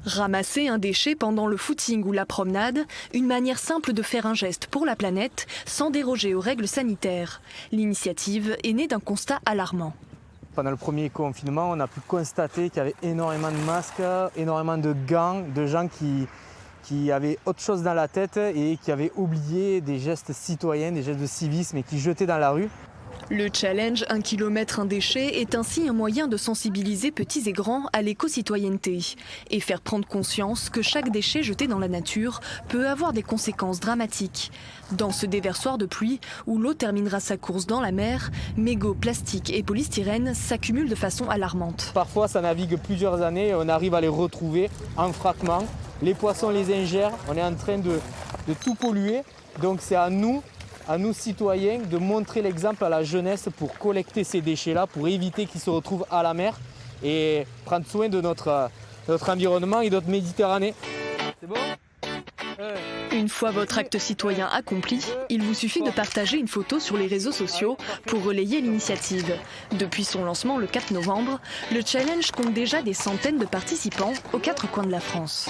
Ramasser un déchet pendant le footing ou la promenade, une manière simple de faire un geste pour la planète sans déroger aux règles sanitaires. L'initiative est née d'un constat alarmant. Pendant le premier confinement, on a pu constater qu'il y avait énormément de masques, énormément de gants, de gens qui avaient autre chose dans la tête et qui avaient oublié des gestes citoyens, des gestes de civisme et qui jetaient dans la rue. Le challenge 1 km 1 déchet est ainsi un moyen de sensibiliser petits et grands à l'éco-citoyenneté et faire prendre conscience que chaque déchet jeté dans la nature peut avoir des conséquences dramatiques. Dans ce déversoir de pluie où l'eau terminera sa course dans la mer, mégots, plastique et polystyrène s'accumulent de façon alarmante. Parfois ça navigue plusieurs années et on arrive à les retrouver en fragments. Les poissons les ingèrent, on est en train de tout polluer, donc c'est à nous citoyens de montrer l'exemple à la jeunesse pour collecter ces déchets-là, pour éviter qu'ils se retrouvent à la mer et prendre soin de notre environnement et de notre Méditerranée. C'est bon ? Une fois votre acte citoyen accompli, il vous suffit de partager une photo sur les réseaux sociaux pour relayer l'initiative. Depuis son lancement le 4 novembre, le challenge compte déjà des centaines de participants aux 4 coins de la France.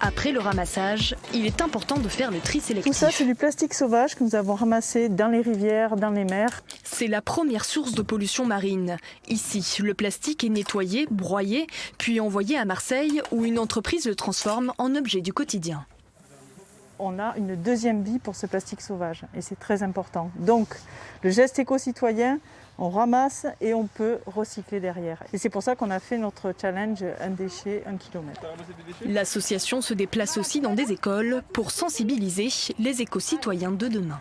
Après le ramassage, il est important de faire le tri sélectif. Tout ça, c'est du plastique sauvage que nous avons ramassé dans les rivières, dans les mers. C'est la première source de pollution marine. Ici, le plastique est nettoyé, broyé, puis envoyé à Marseille où une entreprise le transforme en objet du quotidien. On a une deuxième vie pour ce plastique sauvage et c'est très important. Donc, le geste éco-citoyen, on ramasse et on peut recycler derrière. Et c'est pour ça qu'on a fait notre challenge un déchet, 1 km. L'association se déplace aussi dans des écoles pour sensibiliser les éco-citoyens de demain.